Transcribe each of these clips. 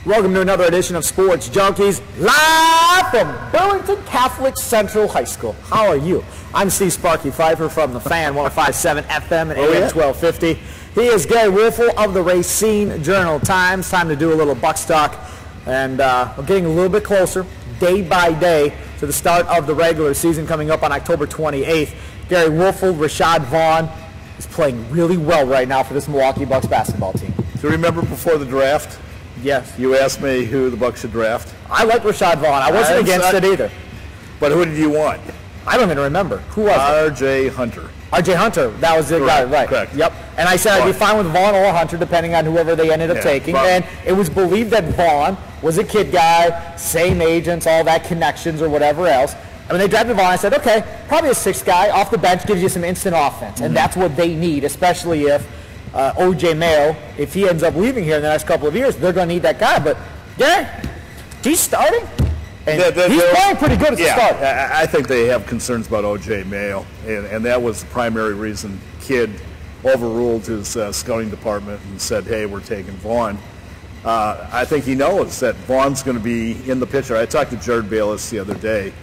Welcome to another edition of Sports Junkies, live from Burlington Catholic Central High School. How are you? I'm Steve Sparky Fifer from the Fan 105.7 FM and AM 1250. He is Gery Woelfel of the Racine Journal-Times. Time to do a little Bucks talk, and we're getting a little bit closer, day by day, to the start of the regular season coming up on October 28th. Gery Woelfel, Rashad Vaughn is playing really well right now for this Milwaukee Bucks basketball team. Do you remember before the draft? Yes. You asked me who the Bucks should draft. I like Rashad Vaughn. I wasn't against it either. But who did you want? I don't even remember. Who was it? R.J. Hunter. R.J. Hunter. That was the guy, right. Correct. Yep. And I said I'd be fine with Vaughn or Hunter, depending on whoever they ended up taking. And it was believed that Vaughn was a kid guy, same agents, all that connections or whatever else. I mean, they drafted Vaughn. I said, okay, probably a sixth guy off the bench gives you some instant offense. And that's what they need, especially if O.J. Mayo, if he ends up leaving here in the next couple of years, they're going to need that guy. But, yeah, he's starting. And he's playing pretty good at the start. I think they have concerns about O.J. Mayo, and that was the primary reason Kidd overruled his scouting department and said, hey, we're taking Vaughn. I think he knows that Vaughn's going to be in the picture. I talked to Jared Bayless the other day,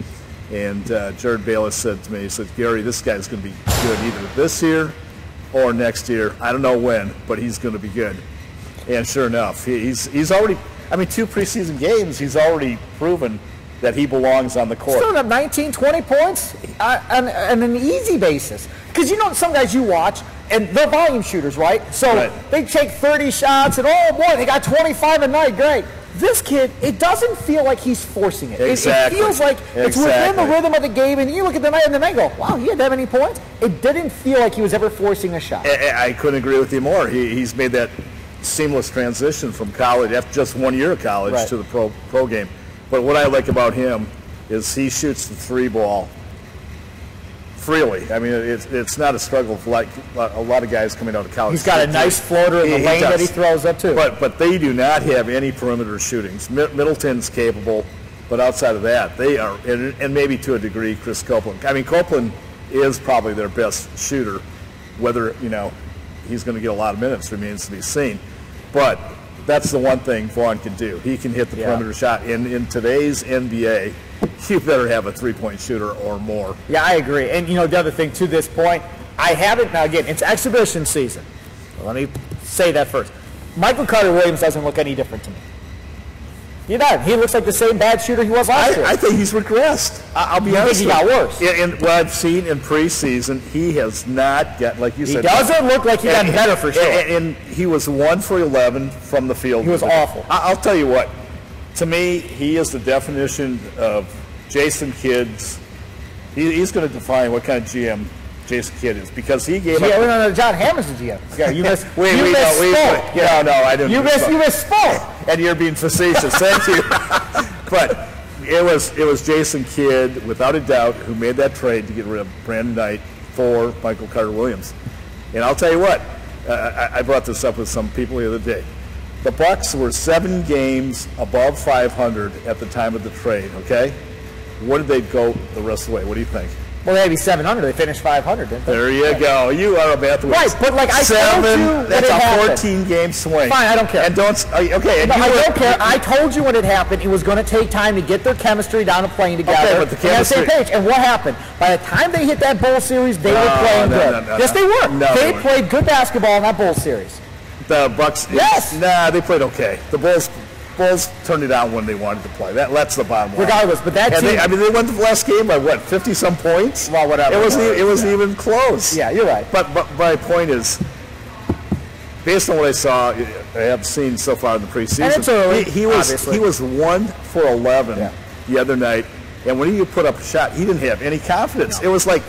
and Jared Bayless said to me, he said, Gery, this guy's going to be good either this year or next year. I don't know when, but he's going to be good. And sure enough, he's already, I mean, 2 preseason games, he's already proven that he belongs on the court. Still got 19, 20 points on an easy basis. Because you know some guys you watch, and they're volume shooters, right? So they take 30 shots, and oh boy, they got 25 a night, great. This kid, it doesn't feel like he's forcing it. Exactly. It feels like it's within the rhythm of the game, and you look at the night and the man go, wow, he had that many points? It didn't feel like he was ever forcing a shot. I couldn't agree with you more. He's made that seamless transition from college, after just 1 year of college, to the pro game. But what I like about him is he shoots the 3 ball freely. I mean, it's not a struggle for like a lot of guys coming out of college. He's got a nice floater in the lane that he throws up too. But they do not have any perimeter shootings. Middleton's capable, but outside of that, they are, and maybe to a degree, Chris Copeland. I mean, Copeland is probably their best shooter. Whether, you know, he's going to get a lot of minutes remains to be seen. But that's the one thing Vaughn can do. He can hit the perimeter shot. In today's NBA, you better have a 3-point shooter or more. Yeah, I agree. And, you know, the other thing to this point, I haven't, now again, it's exhibition season. Well, let me say that first. Michael Carter-Williams doesn't look any different to me. He doesn't. He looks like the same bad shooter he was last year. I think he's regressed. I'll be honest with you. He got worse. And what I've seen in preseason, he has not got, like you said. He doesn't look like he got better for sure. And he was 1 for 11 from the field. He was awful. I'll tell you what. To me, he is the definition of Jason Kidd's. He's going to define what kind of GM Jason Kidd is, because he gave up. No, John Hammond's the GM. Yeah, you missed. No, I didn't. You misspoke. And you're being facetious. Thank you. But it was Jason Kidd, without a doubt, who made that trade to get rid of Brandon Knight for Michael Carter-Williams. And I'll tell you what, I brought this up with some people the other day. The Bucks were 7 games above 500 at the time of the trade. Okay, where did they go the rest of the way? What do you think? Well, they had to be 700. They finished 500, didn't they? There you go. You are a math whiz. Right, but like I told you, that's a 14-game swing. Fine, I don't care. And don't. Okay. And I don't care. I told you when it happened, it was going to take time to get their chemistry down to playing together. Okay, but the chemistry. On the same page. And what happened? By the time they hit that bowl series, they were playing good. Yes, they were. They played good basketball in that bowl series. The Bucks. Yes. Nah, they played okay. The Bulls turned it out when they wanted to play. That's the bottom line. Regardless, but that team. They won the last game by what, 50-some points? Well, whatever. It wasn't even close. Yeah, you're right. But my point is, based on what I saw, I have seen so far in the preseason, and it's early, he was 1 for 11 the other night, and when he put up a shot, he didn't have any confidence. No. It was like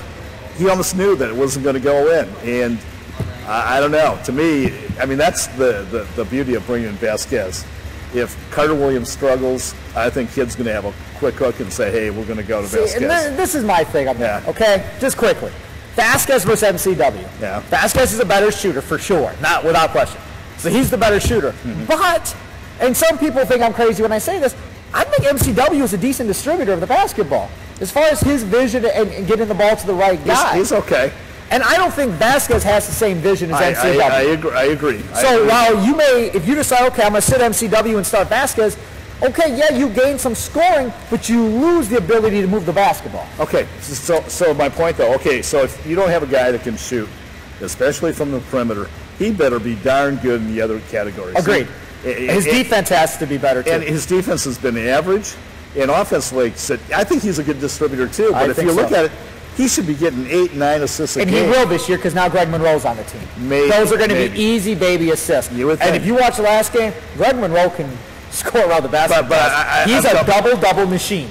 he almost knew that it wasn't going to go in, and I don't know. To me, I mean, that's the beauty of bringing in Vasquez. If Carter-Williams struggles, I think Kidd's going to have a quick hook and say, hey, we're going to go to Vasquez. And this is my thing on that, okay? Just quickly. Vasquez versus MCW. Yeah. Vasquez is a better shooter for sure, not without question. So he's the better shooter. But, and some people think I'm crazy when I say this, I think MCW is a decent distributor of the basketball. As far as his vision and getting the ball to the right guy. He's okay. And I don't think Vasquez has the same vision as MCW. I agree. So while you may, if you decide, okay, I'm going to sit MCW and start Vasquez, okay, yeah, you gain some scoring, but you lose the ability to move the basketball. Okay, so my point though, okay, so if you don't have a guy that can shoot, especially from the perimeter, he better be darn good in the other categories. Agreed. His defense has to be better too. And his defense has been average. And offensively, I think he's a good distributor too. But if you look at it, he should be getting 8, 9 assists a game. And he will this year because now Greg Monroe's on the team. Those are going to be easy baby assists. And if you watch the last game, Greg Monroe can score around the basket. But he's a double-double machine,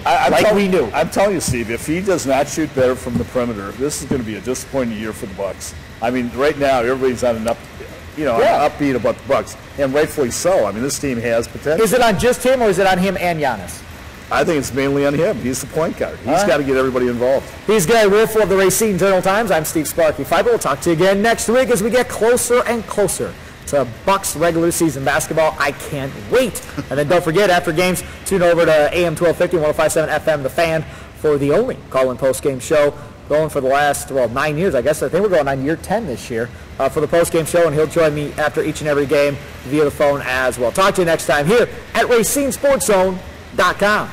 we knew. I'm telling you, Steve, if he does not shoot better from the perimeter, this is going to be a disappointing year for the Bucks. I mean, right now everybody's on an upbeat about the Bucks, and rightfully so. I mean, this team has potential. Is it on just him, or is it on him and Giannis? I think it's mainly on him. He's the point guard. He's got to get everybody involved. He's Gery Woelfel of the Racine Journal-Times. I'm Steve Sparky Fifer. We'll talk to you again next week as we get closer and closer to Bucks regular season basketball. I can't wait. And then don't forget, after games, tune over to AM 1250 and 105.7 FM, The Fan, for the only call-in post-game show going for the last, 9 years, I guess. I think we're going on year 10 this year for the post-game show, and he'll join me after each and every game via the phone as well. Talk to you next time here at RacineSportsZone.com.